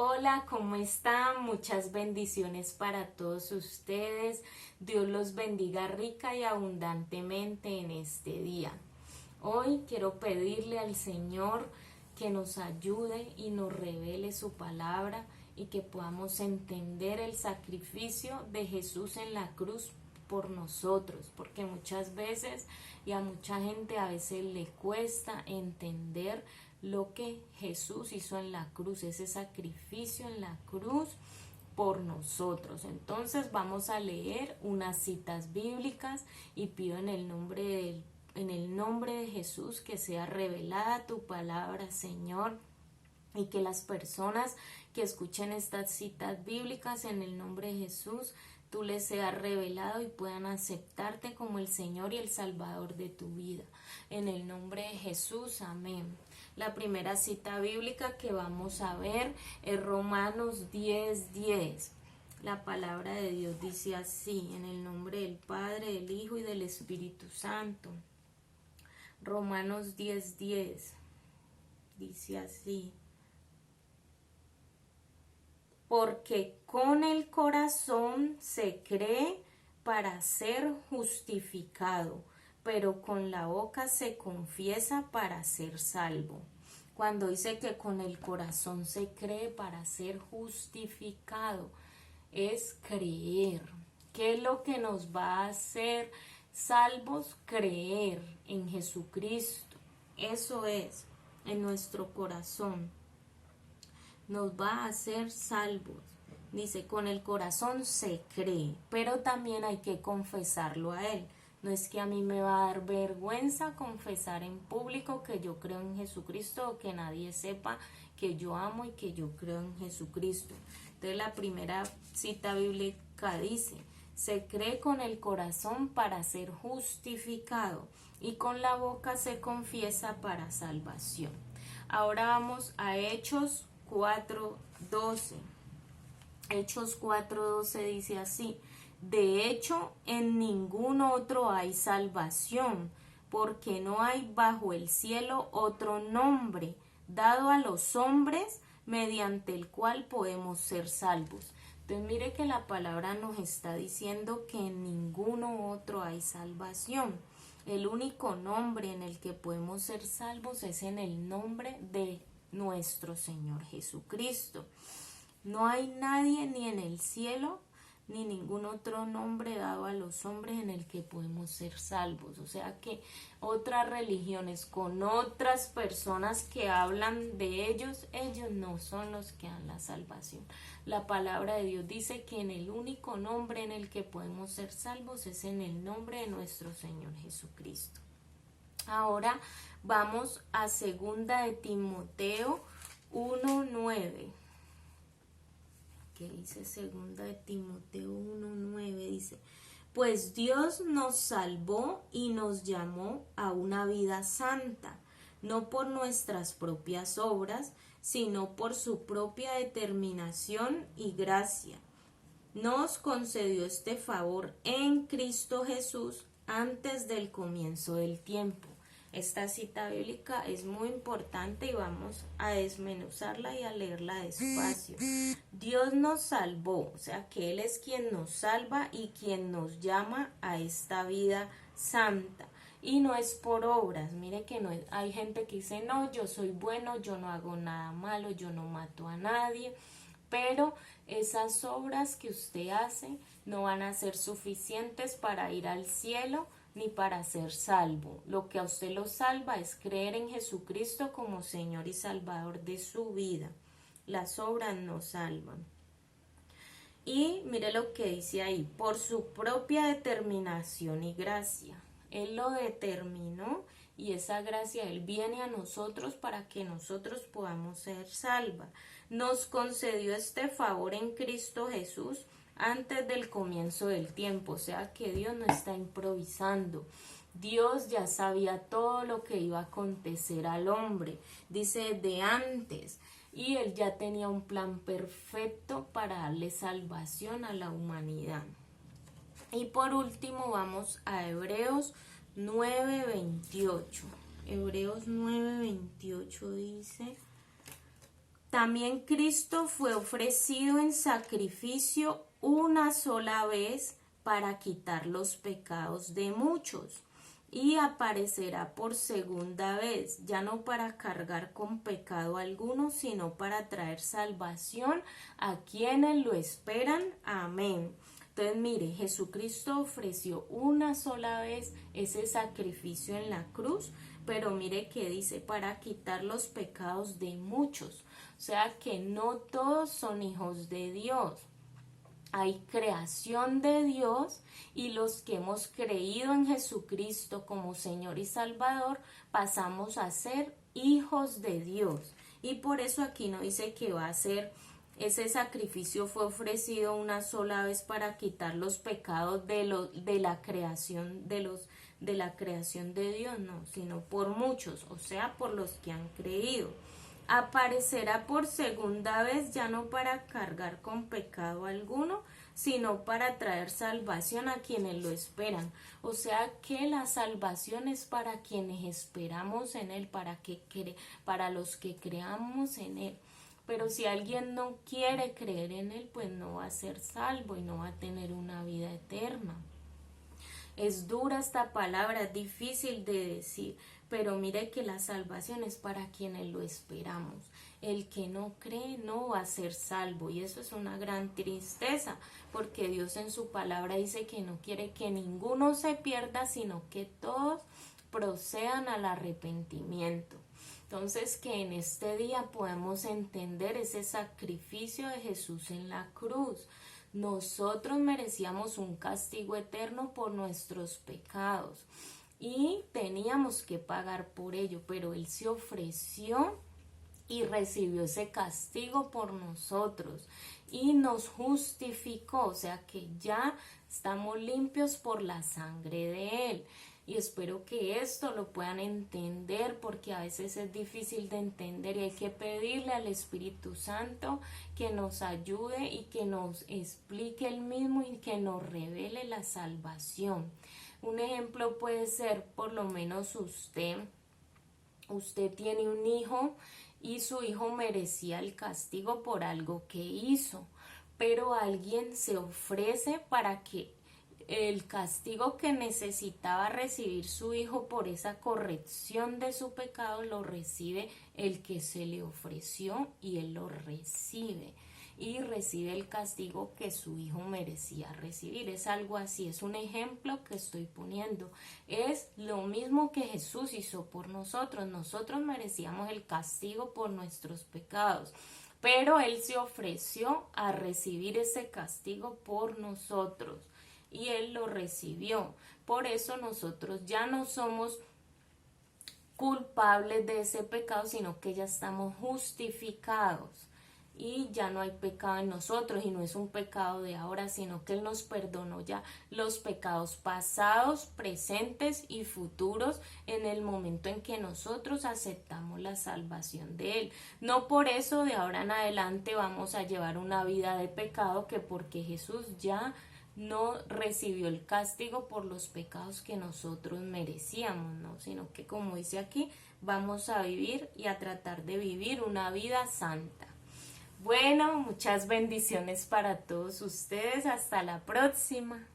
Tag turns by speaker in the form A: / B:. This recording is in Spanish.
A: Hola, ¿cómo están? Muchas bendiciones para todos ustedes. Dios los bendiga rica y abundantemente en este día. Hoy quiero pedirle al Señor que nos ayude y nos revele su palabra y que podamos entender el sacrificio de Jesús en la cruz por nosotros, porque muchas veces y a mucha gente a veces le cuesta entender lo que Jesús hizo en la cruz, ese sacrificio en la cruz por nosotros. Entonces vamos a leer unas citas bíblicas y pido en el nombre de Jesús que sea revelada tu palabra, Señor, y que las personas que escuchen estas citas bíblicas en el nombre de Jesús, tú les seas revelado y puedan aceptarte como el Señor y el Salvador de tu vida. En el nombre de Jesús, amén. La primera cita bíblica que vamos a ver es Romanos 10:10. La palabra de Dios dice así, en el nombre del Padre, del Hijo y del Espíritu Santo. Romanos 10:10 dice así: porque con el corazón se cree para ser justificado, pero con la boca se confiesa para ser salvo. Cuando dice que con el corazón se cree para ser justificado, es creer. ¿Qué es lo que nos va a hacer salvos? Creer en Jesucristo. Eso es, en nuestro corazón nos va a hacer salvos. Dice, con el corazón se cree, pero también hay que confesarlo a Él. No es que a mí me va a dar vergüenza confesar en público que yo creo en Jesucristo o que nadie sepa que yo amo y que yo creo en Jesucristo. Entonces la primera cita bíblica dice, se cree con el corazón para ser justificado y con la boca se confiesa para salvación. Ahora vamos a Hechos 4:12. Hechos 4:12 dice así: de hecho, en ningún otro hay salvación, porque no hay bajo el cielo otro nombre dado a los hombres mediante el cual podemos ser salvos. Entonces mire que la palabra nos está diciendo que en ninguno otro hay salvación. El único nombre en el que podemos ser salvos es en el nombre de nuestro Señor Jesucristo. No hay nadie ni en el cielo ni ningún otro nombre dado a los hombres en el que podemos ser salvos. O sea que otras religiones con otras personas que hablan de ellos no son los que dan la salvación. La palabra de Dios dice que en el único nombre en el que podemos ser salvos es en el nombre de nuestro Señor Jesucristo. Ahora vamos a 2 de Timoteo 1:9. Que dice 2 de Timoteo 1:9, dice, pues Dios nos salvó y nos llamó a una vida santa, no por nuestras propias obras, sino por su propia determinación y gracia. Nos concedió este favor en Cristo Jesús antes del comienzo del tiempo. Esta cita bíblica es muy importante y vamos a desmenuzarla y a leerla despacio. Dios nos salvó, o sea que Él es quien nos salva y quien nos llama a esta vida santa. Y no es por obras. Mire que no es, hay gente que dice, no, yo soy bueno, yo no hago nada malo, yo no mato a nadie. Pero esas obras que usted hace no van a ser suficientes para ir al cielo ni para ser salvo. Lo que a usted lo salva es creer en Jesucristo como Señor y Salvador de su vida. Las obras no salvan. Y mire lo que dice ahí, por su propia determinación y gracia. Él lo determinó y esa gracia Él viene a nosotros para que nosotros podamos ser salvos. Nos concedió este favor en Cristo Jesús antes del comienzo del tiempo, o sea que Dios no está improvisando. Dios ya sabía todo lo que iba a acontecer al hombre, dice de antes, y Él ya tenía un plan perfecto para darle salvación a la humanidad. Y por último vamos a Hebreos 9:28. Hebreos 9:28 dice, También Cristo fue ofrecido en sacrificio una sola vez para quitar los pecados de muchos, y aparecerá por segunda vez, ya no para cargar con pecado alguno, sino para traer salvación a quienes lo esperan. Amén. Entonces, mire, Jesucristo ofreció una sola vez ese sacrificio en la cruz, pero mire que dice, para quitar los pecados de muchos. O sea que no todos son hijos de Dios. Hay creación de Dios, y los que hemos creído en Jesucristo como Señor y Salvador pasamos a ser hijos de Dios. Y por eso aquí no dice que va a ser, ese sacrificio fue ofrecido una sola vez para quitar los pecados de la creación de la creación de Dios, no, sino por muchos, o sea, por los que han creído. Aparecerá por segunda vez, ya no para cargar con pecado alguno, sino para traer salvación a quienes lo esperan. O sea que la salvación es para quienes esperamos en Él, para los que creamos en Él. Pero si alguien no quiere creer en Él, pues no va a ser salvo y no va a tener una vida eterna. Es dura esta palabra, es difícil de decir, pero mire que la salvación es para quienes lo esperamos. El que no cree no va a ser salvo, y eso es una gran tristeza, porque Dios en su palabra dice que no quiere que ninguno se pierda, sino que todos procedan al arrepentimiento. Entonces, que en este día podemos entender ese sacrificio de Jesús en la cruz. Nosotros merecíamos un castigo eterno por nuestros pecados y teníamos que pagar por ello, pero Él se ofreció y recibió ese castigo por nosotros y nos justificó, o sea que ya estamos limpios por la sangre de Él. Y espero que esto lo puedan entender, porque a veces es difícil de entender y hay que pedirle al Espíritu Santo que nos ayude y que nos explique Él mismo y que nos revele la salvación. Un ejemplo puede ser, por lo menos usted tiene un hijo y su hijo merecía el castigo por algo que hizo, pero alguien se ofrece para que el castigo que necesitaba recibir su hijo por esa corrección de su pecado lo recibe el que se le ofreció, y él lo recibe y recibe el castigo que su hijo merecía recibir. Es algo así, es un ejemplo que estoy poniendo. Es lo mismo que Jesús hizo por nosotros. Nosotros merecíamos el castigo por nuestros pecados, pero Él se ofreció a recibir ese castigo por nosotros y Él lo recibió. Por eso nosotros ya no somos culpables de ese pecado, sino que ya estamos justificados y ya no hay pecado en nosotros, y no es un pecado de ahora, sino que Él nos perdonó ya los pecados pasados, presentes y futuros en el momento en que nosotros aceptamos la salvación de Él. No por eso de ahora en adelante vamos a llevar una vida de pecado, que porque Jesús ya no recibió el castigo por los pecados que nosotros merecíamos, ¿no? Sino que, como dice aquí, vamos a vivir y a tratar de vivir una vida santa. Bueno, muchas bendiciones para todos ustedes. Hasta la próxima.